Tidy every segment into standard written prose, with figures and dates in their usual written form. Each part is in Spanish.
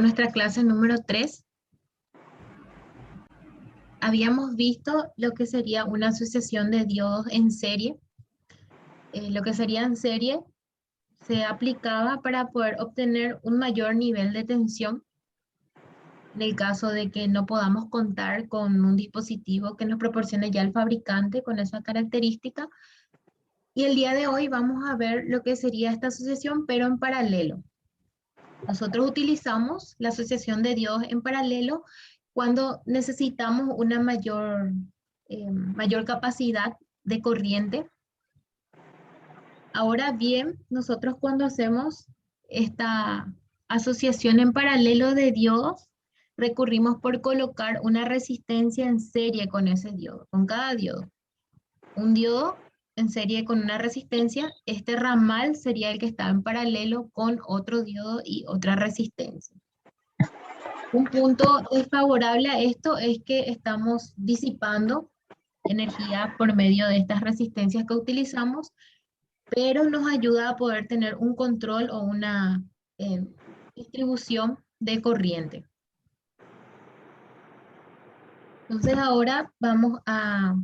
Nuestra clase número 3 habíamos visto lo que sería una asociación de diodos en serie. Lo que sería en serie se aplicaba para poder obtener un mayor nivel de tensión en el caso de que no podamos contar con un dispositivo que nos proporcione ya el fabricante con esa característica. Y el día de hoy vamos a ver lo que sería esta asociación, pero en paralelo. Nosotros utilizamos la asociación de diodos en paralelo cuando necesitamos una mayor capacidad de corriente. Ahora bien, nosotros cuando hacemos esta asociación en paralelo de diodos, recurrimos por colocar una resistencia en serie con ese diodo, con cada diodo. Un diodo en serie con una resistencia, este ramal sería el que está en paralelo con otro diodo y otra resistencia. Un punto desfavorable a esto es que estamos disipando energía por medio de estas resistencias que utilizamos, pero nos ayuda a poder tener un control o una eh, distribución de corriente. Entonces ahora vamos a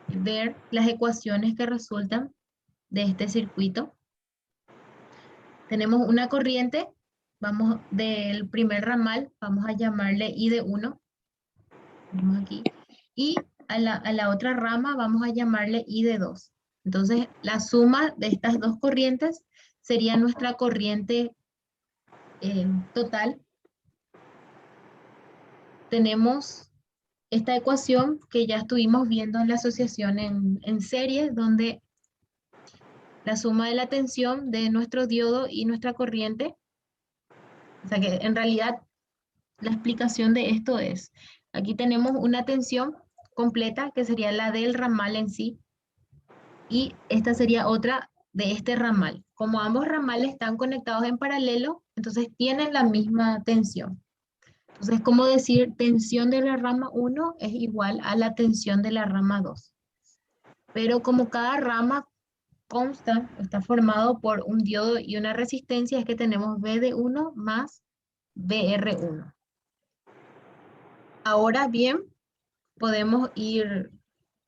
ver las ecuaciones que resultan de este circuito. Tenemos una corriente, vamos del primer ramal, vamos a llamarle I de 1. Vamos aquí. Y a la otra rama vamos a llamarle I de 2. Entonces, la suma de estas dos corrientes sería nuestra corriente total. Tenemos esta ecuación que ya estuvimos viendo en la asociación en serie, donde la suma de la tensión de nuestro diodo y nuestra corriente, o sea que en realidad la explicación de esto es, aquí tenemos una tensión completa que sería la del ramal en sí, y esta sería otra de este ramal. Como ambos ramales están conectados en paralelo, entonces tienen la misma tensión. Entonces, como decir, tensión de la rama 1 es igual a la tensión de la rama 2. Pero como cada rama consta, está formado por un diodo y una resistencia, es que tenemos V de 1 más VR1. Ahora bien, podemos ir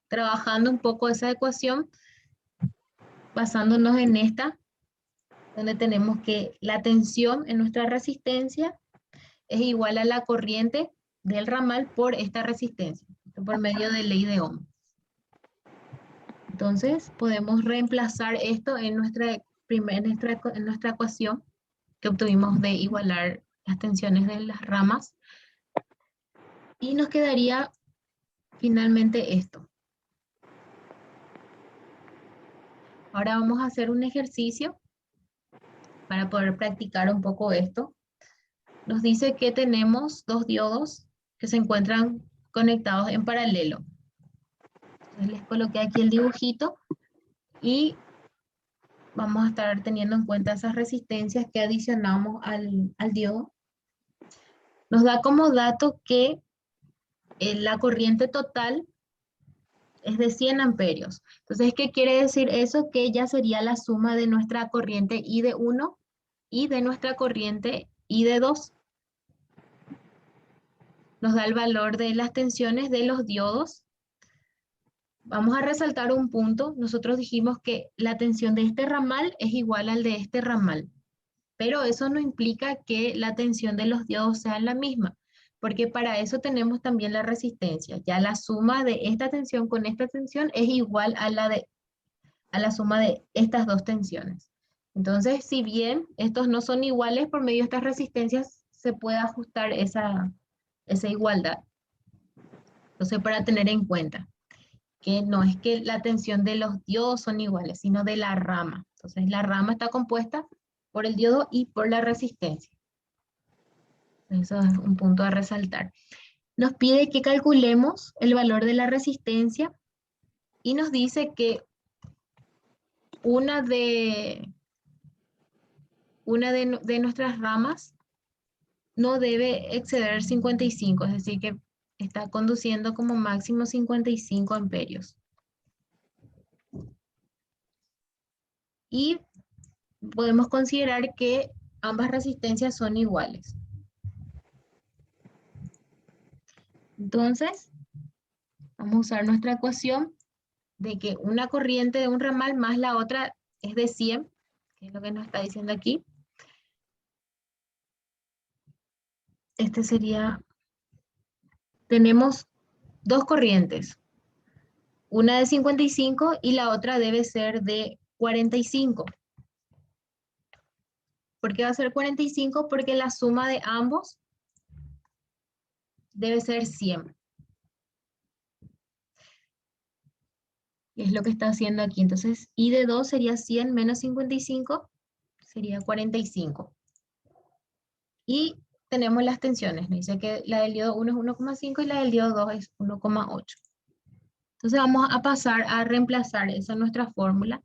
trabajando un poco esa ecuación basándonos en esta, donde tenemos que la tensión en nuestra resistencia es igual a la corriente del ramal por esta resistencia, por medio de ley de Ohm. Entonces, podemos reemplazar esto en nuestra ecuación que obtuvimos de igualar las tensiones de las ramas. Y nos quedaría finalmente esto. Ahora vamos a hacer un ejercicio para poder practicar un poco esto. Nos dice que tenemos dos diodos que se encuentran conectados en paralelo. Entonces les coloqué aquí el dibujito y vamos a estar teniendo en cuenta esas resistencias que adicionamos al diodo. Nos da como dato que la corriente total es de 100 amperios. Entonces, ¿qué quiere decir eso? Que ya sería la suma de nuestra corriente I de 1 y de nuestra corriente I de 2. Nos da el valor de las tensiones de los diodos. Vamos a resaltar un punto. Nosotros dijimos que la tensión de este ramal es igual al de este ramal, pero eso no implica que la tensión de los diodos sea la misma, porque para eso tenemos también la resistencia. Ya la suma de esta tensión con esta tensión es igual a la suma de estas dos tensiones. Entonces, si bien estos no son iguales, por medio de estas resistencias se puede ajustar esa igualdad. Entonces, para tener en cuenta que no es que la tensión de los diodos son iguales, sino de la rama. Entonces, la rama está compuesta por el diodo y por la resistencia. Eso es un punto a resaltar. Nos pide que calculemos el valor de la resistencia y nos dice que una de nuestras ramas no debe exceder 55, es decir, que está conduciendo como máximo 55 amperios. Y podemos considerar que ambas resistencias son iguales. Entonces, vamos a usar nuestra ecuación de que una corriente de un ramal más la otra es de 100, que es lo que nos está diciendo aquí. Este sería, tenemos dos corrientes, una de 55 y la otra debe ser de 45. ¿Por qué va a ser 45? Porque la suma de ambos debe ser 100. Es lo que está haciendo aquí. Entonces, I de 2 sería 100 menos 55, sería 45. Y tenemos las tensiones. Nos dice que la del diodo 1 es 1,5 y la del diodo 2 es 1,8. Entonces vamos a pasar a reemplazar esa en nuestra fórmula.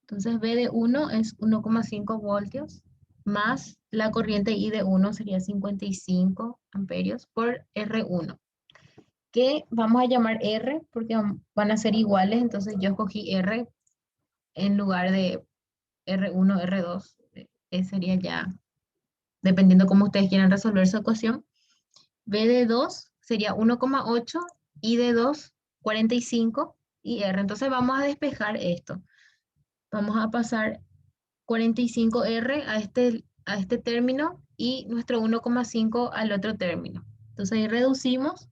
Entonces B de 1 es 1,5 voltios más la corriente I de 1 sería 55 amperios por R1, que vamos a llamar R porque van a ser iguales, entonces yo escogí R en lugar de R1, R2, sería ya, dependiendo cómo ustedes quieran resolver su ecuación. B de 2 sería 1,8, I de 2, 45 y R. Entonces vamos a despejar esto. Vamos a pasar 45R a este término y nuestro 1,5 al otro término. Entonces ahí reducimos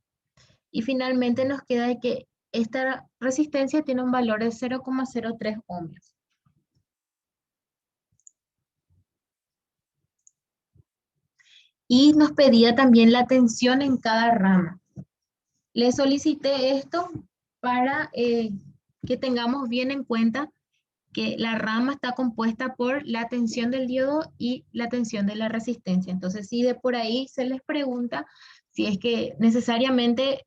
y finalmente nos queda de que esta resistencia tiene un valor de 0,03 ohmios. Y nos pedía también la tensión en cada rama. Le solicité esto para que tengamos bien en cuenta que la rama está compuesta por la tensión del diodo y la tensión de la resistencia. Entonces, si de por ahí se les pregunta si es que necesariamente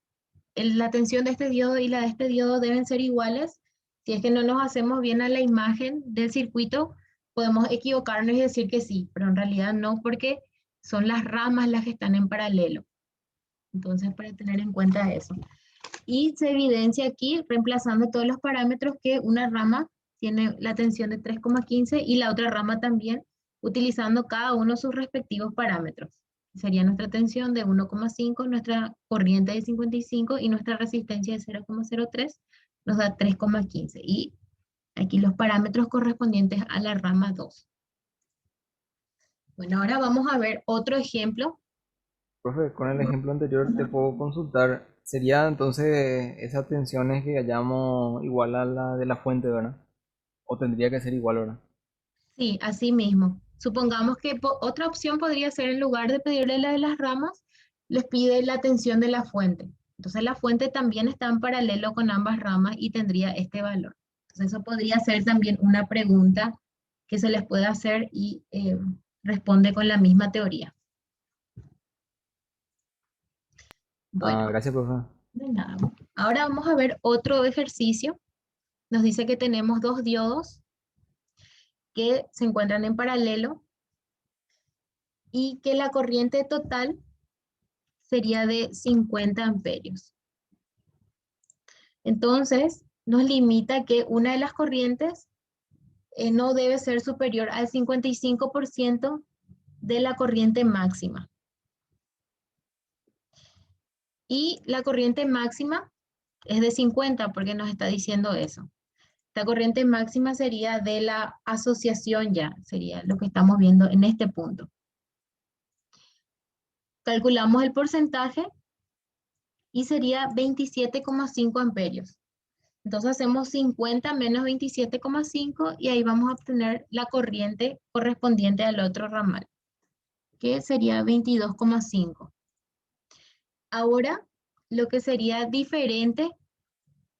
la tensión de este diodo y la de este diodo deben ser iguales, si es que no nos hacemos bien a la imagen del circuito, podemos equivocarnos y decir que sí, pero en realidad no, porque son las ramas las que están en paralelo. Entonces, para tener en cuenta eso. Y se evidencia aquí, reemplazando todos los parámetros, que una rama tiene la tensión de 3,15 y la otra rama también, utilizando cada uno sus respectivos parámetros. Sería nuestra tensión de 1,5, nuestra corriente de 55 y nuestra resistencia de 0,03 nos da 3,15. Y aquí los parámetros correspondientes a la rama 2. Bueno, ahora vamos a ver otro ejemplo. Profe, con el ejemplo anterior te puedo consultar. ¿Sería entonces esas tensiones que hallamos igual a la de la fuente, verdad? ¿O tendría que ser igual, verdad? Sí, así mismo. Supongamos que otra opción podría ser, en lugar de pedirle la de las ramas, les pide la tensión de la fuente. Entonces la fuente también está en paralelo con ambas ramas y tendría este valor. Entonces eso podría ser también una pregunta que se les puede hacer y responde con la misma teoría. Ah, Bueno, gracias, profe. de nada. Ahora vamos a ver otro ejercicio. Nos dice que tenemos dos diodos que se encuentran en paralelo y que la corriente total sería de 50 amperios. Entonces, nos limita que una de las corrientes no debe ser superior al 55% de la corriente máxima. Y la corriente máxima es de 50 porque nos está diciendo eso. La corriente máxima sería de la asociación ya, sería lo que estamos viendo en este punto. Calculamos el porcentaje y sería 27,5 amperios. Entonces hacemos 50 menos 27,5 y ahí vamos a obtener la corriente correspondiente al otro ramal, que sería 22,5. Ahora, lo que sería diferente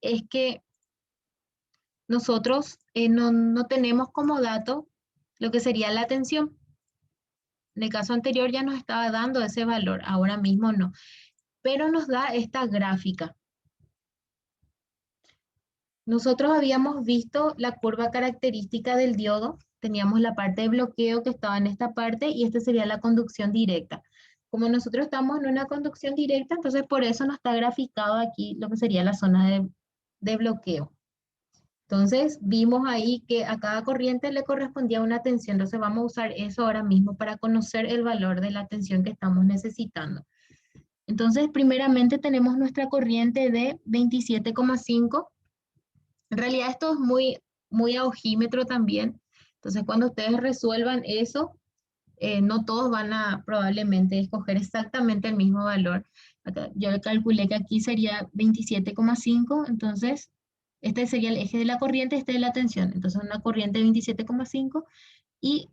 es que nosotros no tenemos como dato lo que sería la tensión. En el caso anterior ya nos estaba dando ese valor, ahora mismo no, pero nos da esta gráfica. Nosotros habíamos visto la curva característica del diodo, teníamos la parte de bloqueo que estaba en esta parte y esta sería la conducción directa. Como nosotros estamos en una conducción directa, entonces por eso nos está graficado aquí lo que sería la zona de bloqueo. Entonces vimos ahí que a cada corriente le correspondía una tensión, entonces vamos a usar eso ahora mismo para conocer el valor de la tensión que estamos necesitando. Entonces, primeramente tenemos nuestra corriente de 27,5. En realidad esto es muy a ojímetro también. Entonces, cuando ustedes resuelvan eso, no todos van a probablemente escoger exactamente el mismo valor. Yo calculé que aquí sería 27,5, entonces este sería el eje de la corriente, este de la tensión. Entonces una corriente de 27,5 y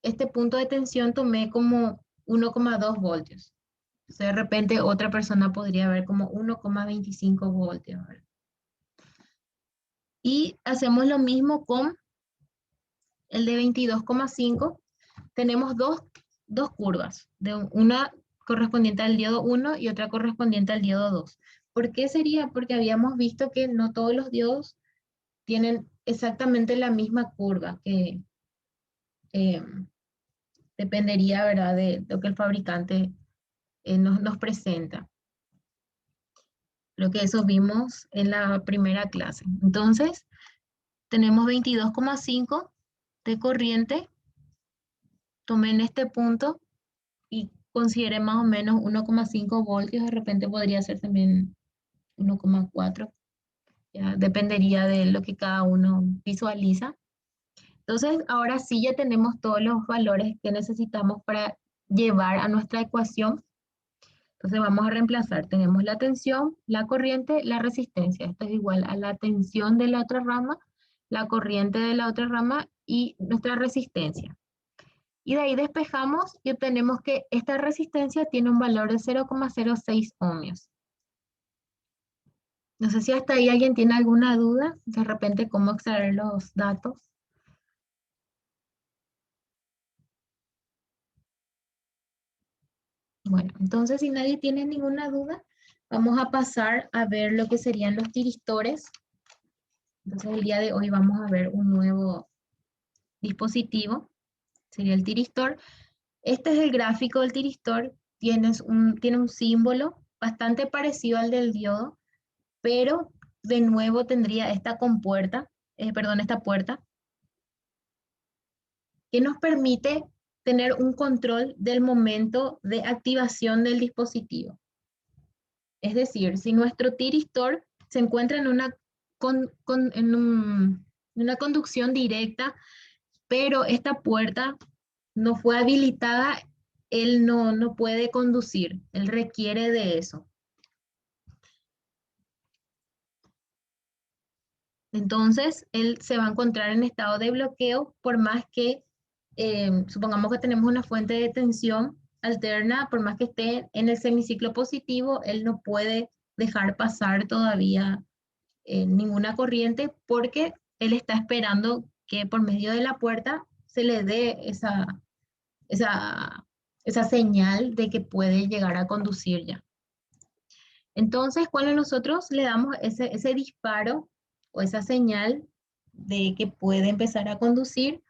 este punto de tensión tomé como 1,2 voltios. Entonces de repente otra persona podría ver como 1,25 voltios. ¿Verdad? Y hacemos lo mismo con el de 22,5. Tenemos dos curvas, una correspondiente al diodo 1 y otra correspondiente al diodo 2. ¿Por qué sería? Porque habíamos visto que no todos los diodos tienen exactamente la misma curva, que eh, dependería, ¿verdad?, de lo que el fabricante nos presenta. Lo que eso vimos en la primera clase. Entonces, tenemos 22,5 de corriente. Tomé en este punto y consideré más o menos 1,5 voltios, de repente podría ser también 1,4, ya dependería de lo que cada uno visualiza. Entonces, ahora sí ya tenemos todos los valores que necesitamos para llevar a nuestra ecuación. Entonces vamos a reemplazar, tenemos la tensión, la corriente, la resistencia. Esto es igual a la tensión de la otra rama, la corriente de la otra rama y nuestra resistencia. Y de ahí despejamos y obtenemos que esta resistencia tiene un valor de 0,06 ohmios. No sé si hasta ahí alguien tiene alguna duda, de repente cómo extraer los datos. Bueno, entonces si nadie tiene ninguna duda, vamos a pasar a ver lo que serían los tiristores. Entonces el día de hoy vamos a ver un nuevo dispositivo, sería el tiristor. Este es el gráfico del tiristor, tiene un símbolo bastante parecido al del diodo, pero de nuevo tendría esta compuerta, esta puerta, que nos permite tener un control del momento de activación del dispositivo. Es decir, si nuestro tiristor se encuentra en una conducción directa, pero esta puerta no fue habilitada, él no puede conducir, él requiere de eso. Entonces, él se va a encontrar en estado de bloqueo por más que, supongamos que tenemos una fuente de tensión alterna, por más que esté en el semiciclo positivo, él no puede dejar pasar todavía ninguna corriente porque él está esperando que por medio de la puerta se le dé esa, esa señal de que puede llegar a conducir ya. Entonces, cuando nosotros le damos ese disparo o esa señal de que puede empezar a conducir,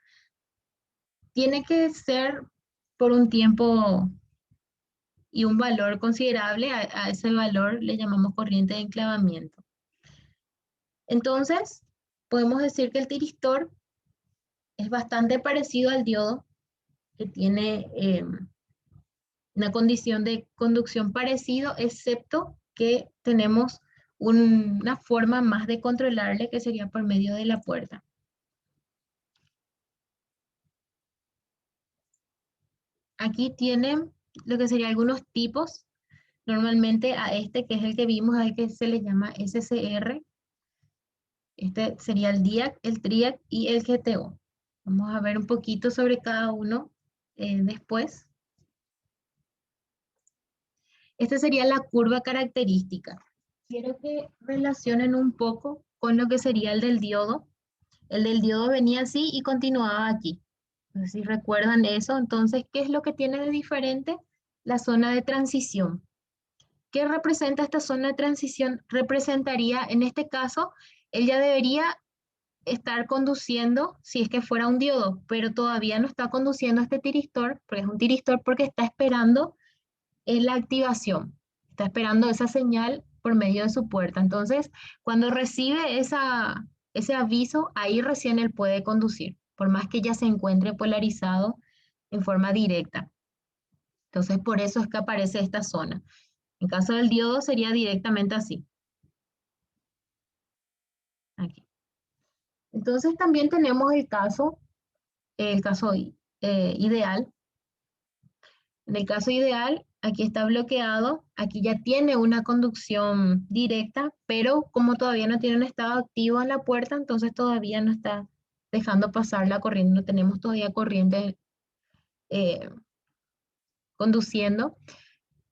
tiene que ser por un tiempo y un valor considerable. A ese valor le llamamos corriente de enclavamiento. Entonces, podemos decir que el tiristor es bastante parecido al diodo, que tiene una condición de conducción parecido, excepto que tenemos una forma más de controlarle que sería por medio de la puerta. Aquí tienen lo que serían algunos tipos. Normalmente a este, que es el que vimos, al que se le llama SCR. Este sería el DIAC, el TRIAC y el GTO. Vamos a ver un poquito sobre cada uno después. Esta sería la curva característica. Quiero que relacionen un poco con lo que sería el del diodo. El del diodo venía así y continuaba aquí. No sé si recuerdan eso. Entonces, ¿qué es lo que tiene de diferente? La zona de transición. ¿Qué representa esta zona de transición? Representaría, en este caso, él ya debería estar conduciendo si es que fuera un diodo, pero todavía no está conduciendo este tiristor, porque es un tiristor porque está esperando la activación. Está esperando esa señal por medio de su puerta. Entonces, cuando recibe ese aviso, ahí recién él puede conducir, por más que ya se encuentre polarizado en forma directa. Entonces, por eso es que aparece esta zona. En caso del diodo sería directamente así. Aquí. Entonces también tenemos el caso ideal. En el caso ideal, aquí está bloqueado, aquí ya tiene una conducción directa, pero como todavía no tiene un estado activo en la puerta, entonces todavía no está dejando pasar la corriente, no tenemos todavía corriente eh, conduciendo.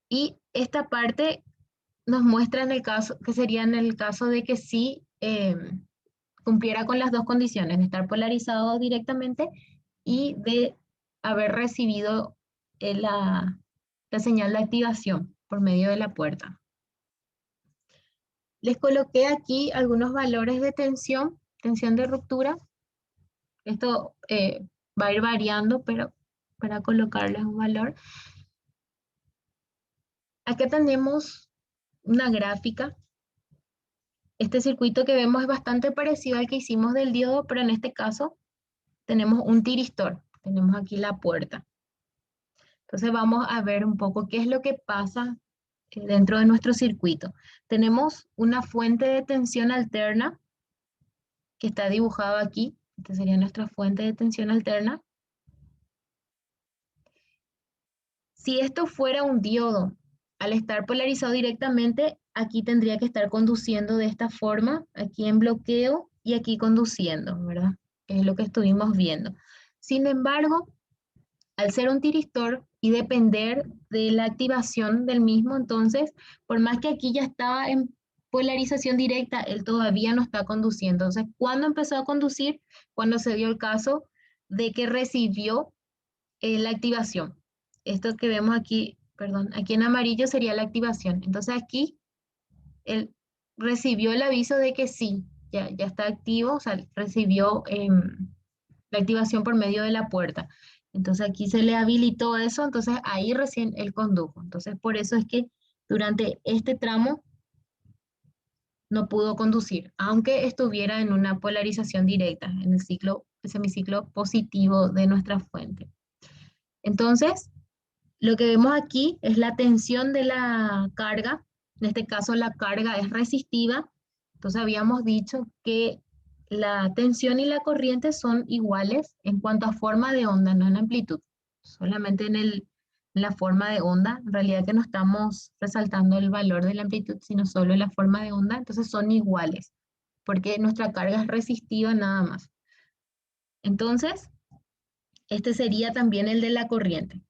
Y esta parte nos muestra en el caso, que sería en el caso de que sí cumpliera con las dos condiciones, de estar polarizado directamente y de haber recibido la señal de activación por medio de la puerta. Les coloqué aquí algunos valores de tensión de ruptura. Esto va a ir variando, pero para colocarles un valor. Acá tenemos una gráfica. Este circuito que vemos es bastante parecido al que hicimos del diodo, pero en este caso tenemos un tiristor. Tenemos aquí la puerta. Entonces vamos a ver un poco qué es lo que pasa dentro de nuestro circuito. Tenemos una fuente de tensión alterna que está dibujado aquí. Esta sería nuestra fuente de tensión alterna. Si esto fuera un diodo, al estar polarizado directamente, aquí tendría que estar conduciendo de esta forma, aquí en bloqueo y aquí conduciendo, ¿verdad? Que es lo que estuvimos viendo. Sin embargo, al ser un tiristor y depender de la activación del mismo, entonces, por más que aquí ya estaba en polarización directa, él todavía no está conduciendo. Entonces, ¿cuándo empezó a conducir? Cuando se dio el caso de que recibió la activación. Esto que vemos aquí, perdón, aquí en amarillo sería la activación. Entonces aquí él recibió el aviso de que sí, ya está activo, o sea, recibió la activación por medio de la puerta. Entonces aquí se le habilitó eso, entonces ahí recién él condujo. Entonces por eso es que durante este tramo no pudo conducir, aunque estuviera en una polarización directa, en el semiciclo positivo de nuestra fuente. Entonces, lo que vemos aquí es la tensión de la carga. En este caso, la carga es resistiva. Entonces, habíamos dicho que la tensión y la corriente son iguales en cuanto a forma de onda, no en amplitud. Solamente en la forma de onda. En realidad que no estamos resaltando el valor de la amplitud, sino solo en la forma de onda. Entonces, son iguales, porque nuestra carga es resistiva nada más. Entonces, este sería también el de la corriente.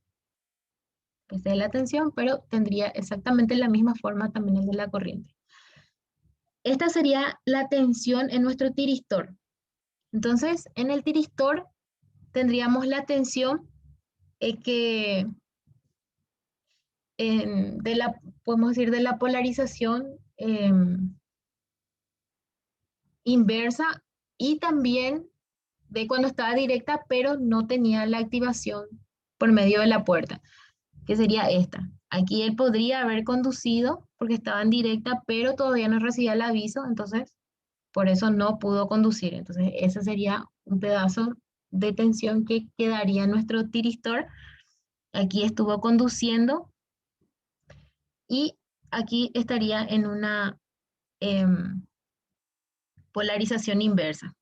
Esta es la tensión, pero tendría exactamente la misma forma también el de la corriente. Esta sería la tensión en nuestro tiristor. Entonces, en el tiristor tendríamos la tensión que podemos decir, de la polarización inversa y también de cuando estaba directa, pero no tenía la activación por medio de la puerta, que sería esta. Aquí él podría haber conducido porque estaba en directa, pero todavía no recibía el aviso, entonces por eso no pudo conducir. Entonces ese sería un pedazo de tensión que quedaría en nuestro tiristor. Aquí estuvo conduciendo y aquí estaría en una polarización inversa.